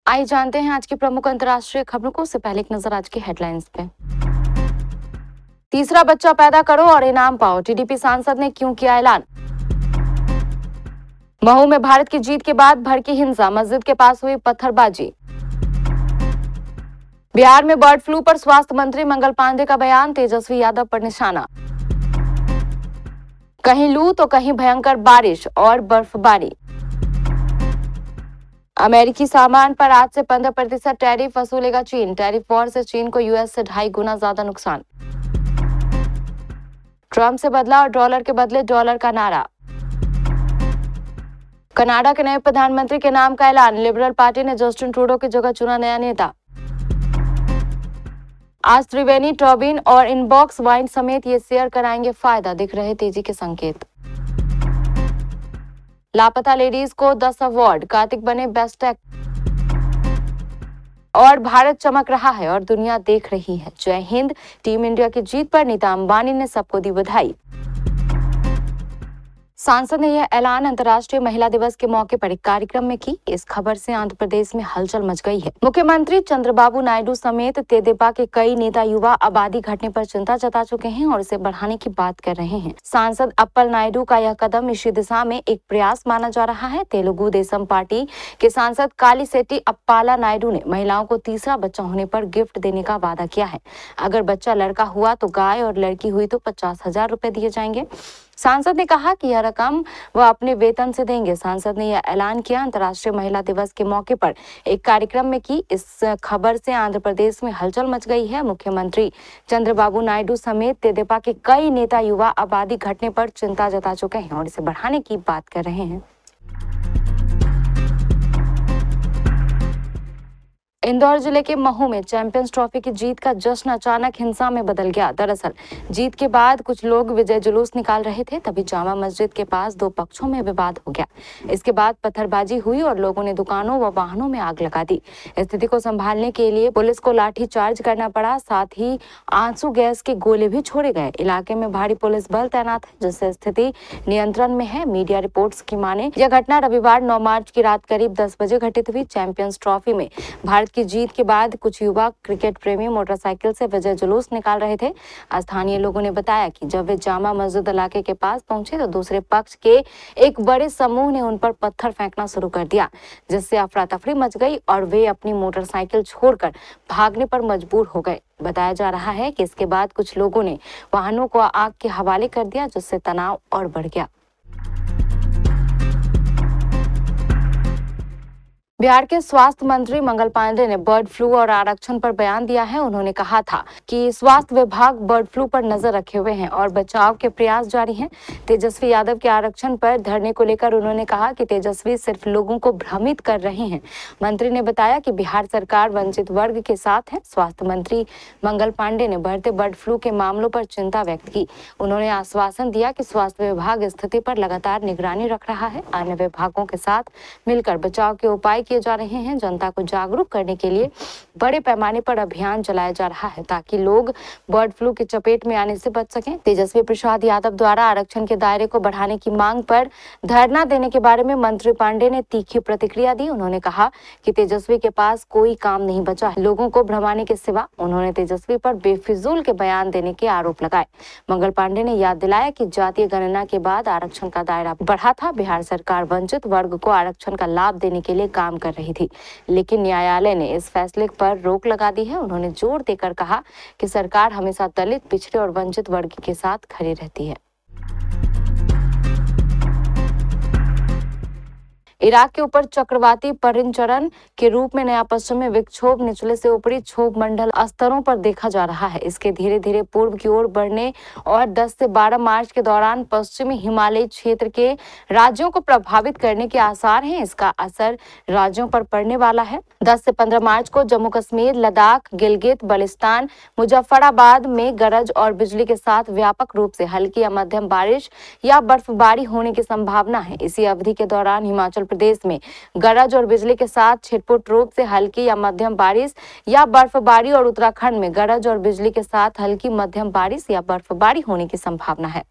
आइए जानते हैं आज की प्रमुख अंतर्राष्ट्रीय खबरों को। उससे पहले एक नजर आज की हेडलाइंस पे। तीसरा बच्चा पैदा करो और इनाम पाओ, टीडीपी सांसद ने क्यों किया ऐलान। महू में भारत की जीत के बाद भड़की हिंसा, मस्जिद के पास हुई पत्थरबाजी। बिहार में बर्ड फ्लू पर स्वास्थ्य मंत्री मंगल पांडे का बयान, तेजस्वी यादव पर निशाना। कहीं लू तो कहीं भयंकर बारिश और बर्फबारी। अमेरिकी सामान पर आज से 15% टैरिफ वसूलेगा चीन, टैरिफ वॉर से चीन को यूएस से 2.5 गुना ज्यादा नुकसान। ट्रंप से बदला और डॉलर के बदले डॉलर का नारा। कनाडा के नए प्रधानमंत्री के नाम का ऐलान, लिबरल पार्टी ने जस्टिन ट्रूडो की जगह चुना नया नेता। आज त्रिवेणी, टॉबिन और इनबॉक्स वाइन समेत ये शेयर कराएंगे फायदा, दिख रहे तेजी के संकेत। लापता लेडीज को 10 अवार्ड, कार्तिक बने बेस्ट एक्टर। और भारत चमक रहा है और दुनिया देख रही है। जय हिंद। टीम इंडिया की जीत पर नीता अंबानी ने सबको दी बधाई। सांसद ने यह ऐलान अंतर्राष्ट्रीय महिला दिवस के मौके पर एक कार्यक्रम में की। इस खबर से आंध्र प्रदेश में हलचल मच गई है। मुख्यमंत्री चंद्रबाबू नायडू समेत तेदेपा के कई नेता युवा आबादी घटने पर चिंता जता चुके हैं और इसे बढ़ाने की बात कर रहे हैं। सांसद अप्पल नायडू का यह कदम इसी दिशा में एक प्रयास माना जा रहा है। तेलुगु देशम पार्टी के सांसद कालीसेट्टी अप्पाला नायडू ने महिलाओं को तीसरा बच्चा होने पर गिफ्ट देने का वादा किया है। अगर बच्चा लड़का हुआ तो गाय और लड़की हुई तो 50,000 रुपए दिए जाएंगे। सांसद ने कहा कि यह रकम वह अपने वेतन से देंगे। सांसद ने यह ऐलान किया अंतर्राष्ट्रीय महिला दिवस के मौके पर एक कार्यक्रम में की। इस खबर से आंध्र प्रदेश में हलचल मच गई है। मुख्यमंत्री चंद्रबाबू नायडू समेत तेदेपा के कई नेता युवा आबादी घटने पर चिंता जता चुके हैं और इसे बढ़ाने की बात कर रहे हैं। इंदौर जिले के महू में चैंपियंस ट्रॉफी की जीत का जश्न अचानक हिंसा में बदल गया। दरअसल जीत के बाद कुछ लोग विजय जुलूस निकाल रहे थे, तभी जामा मस्जिद के पास दो पक्षों में विवाद हो गया। इसके बाद पत्थरबाजी हुई और लोगों ने दुकानों व वाहनों में आग लगा दी। स्थिति को संभालने के लिए पुलिस को लाठी चार्ज करना पड़ा, साथ ही आंसू गैस के गोले भी छोड़े गए। इलाके में भारी पुलिस बल तैनात है, जिससे स्थिति नियंत्रण में है। मीडिया रिपोर्ट्स की माने यह घटना रविवार 9 मार्च की रात करीब 10 बजे घटित हुई। चैंपियंस ट्रॉफी में भारत की जीत के बाद कुछ युवा क्रिकेट प्रेमी मोटरसाइकिल से विजय जुलूस निकाल रहे थे। स्थानीय लोगों ने बताया कि जब वे जामा मस्जिद इलाके के पास पहुंचे तो दूसरे पक्ष के एक बड़े समूह ने उन पर पत्थर फेंकना शुरू कर दिया, जिससे अफरा तफरी मच गई और वे अपनी मोटरसाइकिल छोड़कर भागने पर मजबूर हो गए। बताया जा रहा है कि इसके बाद कुछ लोगों ने वाहनों को आग के हवाले कर दिया, जिससे तनाव और बढ़ गया। बिहार के स्वास्थ्य मंत्री मंगल पांडे ने बर्ड फ्लू और आरक्षण पर बयान दिया है। उन्होंने कहा था कि स्वास्थ्य विभाग बर्ड फ्लू पर नजर रखे हुए हैं और बचाव के प्रयास जारी हैं। तेजस्वी यादव के आरक्षण पर धरने को लेकर उन्होंने कहा कि तेजस्वी सिर्फ लोगों को भ्रमित कर रहे हैं। मंत्री ने बताया कि बिहार सरकार वंचित वर्ग के साथ है। स्वास्थ्य मंत्री मंगल पांडे ने बढ़ते बर्ड फ्लू के मामलों पर चिंता व्यक्त की। उन्होंने आश्वासन दिया कि स्वास्थ्य विभाग स्थिति पर लगातार निगरानी रख रहा है। अन्य विभागों के साथ मिलकर बचाव के उपाय किए जा रहे हैं। जनता को जागरूक करने के लिए बड़े पैमाने पर अभियान चलाया जा रहा है ताकि लोग बर्ड फ्लू की चपेट में आने से बच सकें। तेजस्वी प्रसाद यादव द्वारा आरक्षण के दायरे को बढ़ाने की मांग पर धरना देने के बारे में मंत्री पांडे ने तीखी प्रतिक्रिया दी। उन्होंने कहा कि तेजस्वी के पास कोई काम नहीं बचा है लोगों को भ्रमाने के सिवा। उन्होंने तेजस्वी पर बेफिजूल के बयान देने के आरोप लगाए। मंगल पांडे ने याद दिलाया कि जातीय गणना के बाद आरक्षण का दायरा बढ़ा था। बिहार सरकार वंचित वर्ग को आरक्षण का लाभ देने के लिए काम कर रही थी, लेकिन न्यायालय ने इस फैसले पर रोक लगा दी है। उन्होंने जोर देकर कहा कि सरकार हमेशा दलित, पिछड़े और वंचित वर्ग के साथ खड़ी रहती है। इराक के ऊपर चक्रवाती परिंचरण के रूप में नया पश्चिमी विक्षोभ निचले से ऊपरी क्षोभ मंडल स्तरों पर देखा जा रहा है। इसके धीरे धीरे पूर्व की ओर बढ़ने और 10 से 12 मार्च के दौरान पश्चिमी हिमालयी क्षेत्र के राज्यों को प्रभावित करने के आसार हैं। इसका असर राज्यों पर पड़ने वाला है। 10 से 15 मार्च को जम्मू कश्मीर, लद्दाख, गिलगित बल्तिस्तान, मुजफ्फराबाद में गरज और बिजली के साथ व्यापक रूप से हल्की या मध्यम बारिश या बर्फबारी होने की संभावना है। इसी अवधि के दौरान हिमाचल प्रदेश में गरज और बिजली के साथ छिटपुट रूप से हल्की या मध्यम बारिश या बर्फबारी और उत्तराखंड में गरज और बिजली के साथ हल्की मध्यम बारिश या बर्फबारी होने की संभावना है।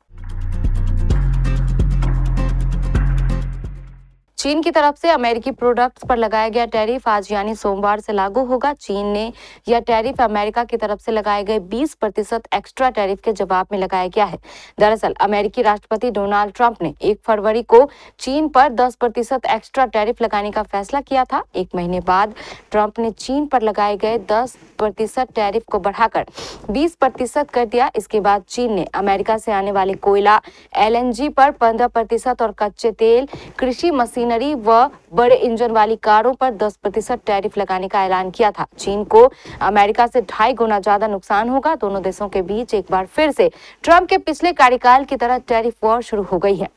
चीन की तरफ से अमेरिकी प्रोडक्ट्स पर लगाया गया टैरिफ आज यानी सोमवार से लागू होगा। चीन ने यह टैरिफ अमेरिका की तरफ से लगाए गए 20% एक्स्ट्रा टैरिफ के जवाब में लगाया गया है। दरअसल अमेरिकी राष्ट्रपति डोनाल्ड ट्रंप ने 1 फरवरी को चीन पर 10% एक्स्ट्रा टैरिफ लगाने का फैसला किया था। एक महीने बाद ट्रंप ने चीन पर लगाए गए 10% टैरिफ को बढ़ाकर 20% कर दिया। इसके बाद चीन ने अमेरिका से आने वाले कोयला, LNG पर 15% और कच्चे तेल, कृषि मशीनरी व बड़े इंजन वाली कारों पर 10% टैरिफ लगाने का ऐलान किया था। चीन को अमेरिका से 2.5 गुना ज्यादा नुकसान होगा। दोनों देशों के बीच एक बार फिर से ट्रंप के पिछले कार्यकाल की तरह टैरिफ वॉर शुरू हो गई है।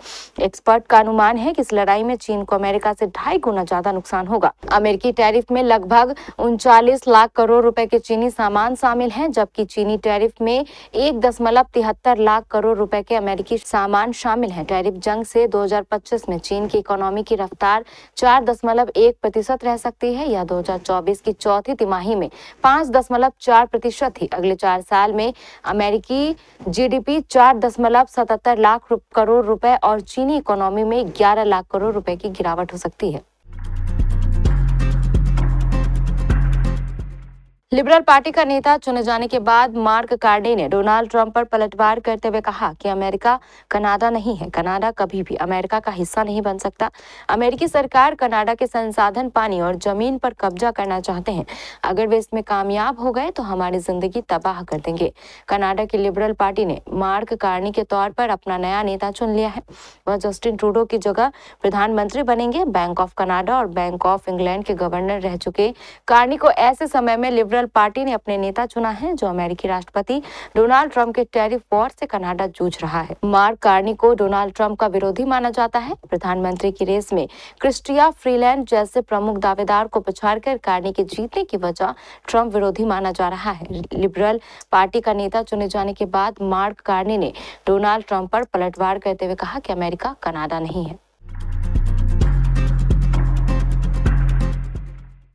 एक्सपर्ट का अनुमान है कि इस लड़ाई में चीन को अमेरिका से 2.5 गुना ज्यादा नुकसान होगा। अमेरिकी टैरिफ में लगभग 39 लाख करोड़ रुपए के चीनी सामान शामिल हैं, जबकि चीनी टैरिफ में 1.73 लाख करोड़ रुपए के अमेरिकी सामान शामिल हैं। टैरिफ जंग से 2025 में चीन की इकोनॉमी की रफ्तार 4.1% रह सकती है या 2024 की चौथी तिमाही में 5.4% थी। अगले 4 साल में अमेरिकी GDP 4.77 लाख करोड़ रुपए और चीनी इकोनॉमी में 11 लाख करोड़ रुपए की गिरावट हो सकती है। लिबरल पार्टी का नेता चुने जाने के बाद मार्क कार्नी ने डोनाल्ड ट्रंप पर पलटवार करते हुए कहा कि अमेरिका कनाडा नहीं है। कनाडा कभी भी अमेरिका का हिस्सा नहीं बन सकता। अमेरिकी सरकार कनाडा के संसाधन, पानी और जमीन पर कब्जा करना चाहते हैं। अगर वे इसमें कामयाब हो गए तो हमारी जिंदगी तबाह कर देंगे। कनाडा की लिबरल पार्टी ने मार्क कार्नी के तौर पर अपना नया नेता चुन लिया है। वह जस्टिन ट्रूडो की जगह प्रधानमंत्री बनेंगे। बैंक ऑफ कनाडा और बैंक ऑफ इंग्लैंड के गवर्नर रह चुके कार्नी को ऐसे समय में लिबरल पार्टी ने अपने नेता चुना है जो अमेरिकी राष्ट्रपति डोनाल्ड ट्रंप के टैरिफ वॉर से कनाडा जूझ रहा है। मार्क कार्नी को डोनाल्ड ट्रंप का विरोधी माना जाता है। प्रधानमंत्री की रेस में क्रिस्टिया फ्रीलैंड जैसे प्रमुख दावेदार को पछाड़कर कार्नी के जीतने की वजह ट्रंप विरोधी माना जा रहा है। लिबरल पार्टी का नेता चुने जाने के बाद मार्क कार्नी ने डोनाल्ड ट्रंप पर पलटवार करते हुए कहा कि अमेरिका कनाडा नहीं है।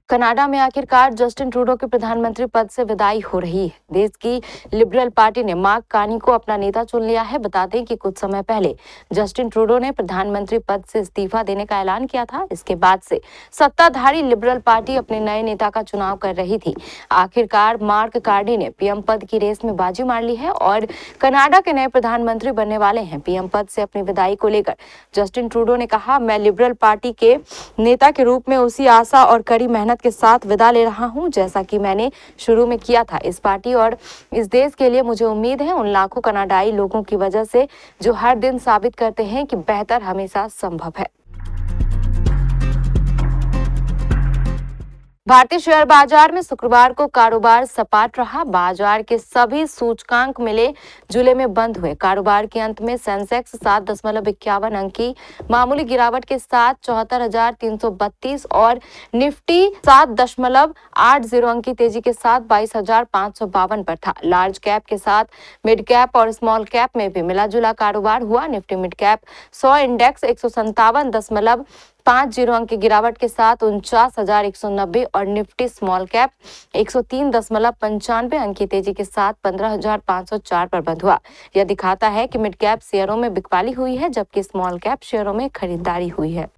कनाडा में आखिरकार जस्टिन ट्रूडो के प्रधानमंत्री पद से विदाई हो रही है। देश की लिबरल पार्टी ने मार्क कार्नी को अपना नेता चुन लिया है। बता दें कि कुछ समय पहले जस्टिन ट्रूडो ने प्रधानमंत्री पद से इस्तीफा देने का ऐलान किया था। इसके बाद से सत्ताधारी लिबरल पार्टी अपने नए नेता का चुनाव कर रही थी। आखिरकार मार्क कार्नी ने पीएम पद की रेस में बाजी मार ली है और कनाडा के नए प्रधानमंत्री बनने वाले हैं। पीएम पद से अपनी विदाई को लेकर जस्टिन ट्रूडो ने कहा, मैं लिबरल पार्टी के नेता के रूप में उसी आशा और कड़ी मेहनत के साथ विदा ले रहा हूं जैसा कि मैंने शुरू में किया था। इस पार्टी और इस देश के लिए मुझे उम्मीद है उन लाखों कनाडाई लोगों की वजह से जो हर दिन साबित करते हैं कि बेहतर हमेशा संभव है। भारतीय शेयर बाजार में शुक्रवार को कारोबार सपाट रहा। बाजार के सभी सूचकांक मिले जुले में बंद हुए। कारोबार के अंत में सेंसेक्स 7.51 अंक की मामूली गिरावट के साथ 74,332 और निफ्टी 7.80 अंक की तेजी के साथ 22,552 पर था। लार्ज कैप के साथ मिड कैप और स्मॉल कैप में भी मिला जुला कारोबार हुआ। निफ्टी मिड कैप 100 इंडेक्स 157.50 अंक की गिरावट के साथ 49,190 और निफ्टी स्मॉल कैप 103.95 अंक की तेजी के साथ 15,504 पर बंद हुआ। यह दिखाता है कि मिड कैप शेयरों में बिकवाली हुई है जबकि स्मॉल कैप शेयरों में खरीदारी हुई है।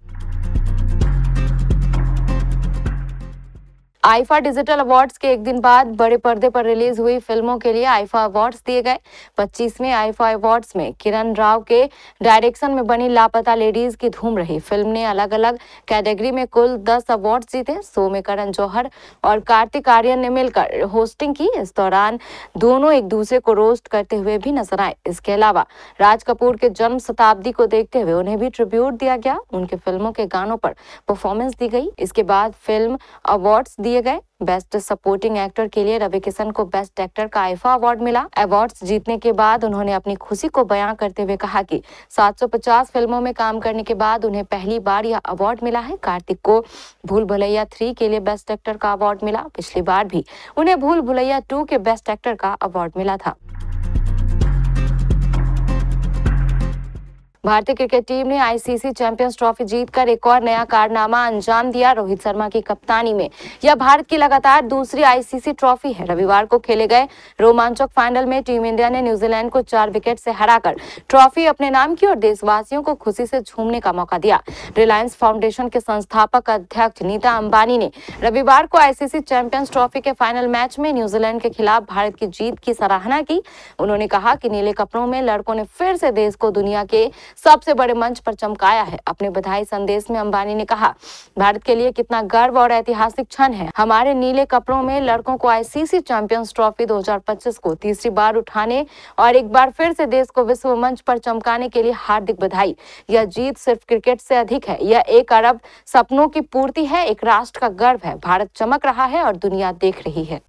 आईफा डिजिटल अवार्ड्स के एक दिन बाद बड़े पर्दे पर रिलीज हुई फिल्मों के लिए आईफा अवार्ड्स दिए गए। 25वें आईफा अवार्ड्स में किरण राव के डायरेक्शन में बनी लापता लेडीज की धूम रही। फिल्म ने अलग अलग कैटेगरी में कुल 10 अवार्ड्स जीते। शो में करण जौहर और कार्तिक आर्यन ने मिलकर होस्टिंग की। इस दौरान दोनों एक दूसरे को रोस्ट करते हुए भी नजर आए। इसके अलावा राज कपूर के जन्म शताब्दी को देखते हुए उन्हें भी ट्रिब्यूट दिया गया। उनके फिल्मों के गानों पर परफॉर्मेंस दी गई। इसके बाद फिल्म अवार्ड्स दिए गए। बेस्ट सपोर्टिंग एक्टर के लिए रवि किशन को बेस्ट एक्टर का आईफा अवार्ड मिला। अवार्ड्स जीतने के बाद उन्होंने अपनी खुशी को बयां करते हुए कहा कि 750 फिल्मों में काम करने के बाद उन्हें पहली बार यह अवार्ड मिला है। कार्तिक को भूल भुलैया 3 के लिए बेस्ट एक्टर का अवार्ड मिला। पिछली बार भी उन्हें भूल भुलैया 2 के बेस्ट एक्टर का अवार्ड मिला था। भारतीय क्रिकेट टीम ने आईसीसी चैंपियंस ट्रॉफी जीतकर एक और नया कारनामा अंजाम दिया। रोहित शर्मा की कप्तानी में यह भारत की लगातार दूसरी आईसीसी ट्रॉफी है। रविवार को खेले गए रोमांचक फाइनल में टीम इंडिया ने न्यूजीलैंड को 4 विकेट से हराकर ट्रॉफी अपने नाम की और देशवासियों को खुशी से झूमने का मौका दिया। रिलायंस फाउंडेशन के संस्थापक अध्यक्ष नीता अंबानी ने रविवार को आईसीसी चैंपियंस ट्रॉफी के फाइनल मैच में न्यूजीलैंड के खिलाफ भारत की जीत की सराहना की। उन्होंने कहा कि नीले कपड़ों में लड़कों ने फिर से देश को दुनिया के सबसे बड़े मंच पर चमकाया है। अपने बधाई संदेश में अंबानी ने कहा, भारत के लिए कितना गर्व और ऐतिहासिक क्षण है। हमारे नीले कपड़ों में लड़कों को आईसीसी चैंपियंस ट्रॉफी 2025 को तीसरी बार उठाने और एक बार फिर से देश को विश्व मंच पर चमकाने के लिए हार्दिक बधाई। यह जीत सिर्फ क्रिकेट से अधिक है, यह एक अरब सपनों की पूर्ति है, एक राष्ट्र का गर्व है। भारत चमक रहा है और दुनिया देख रही है।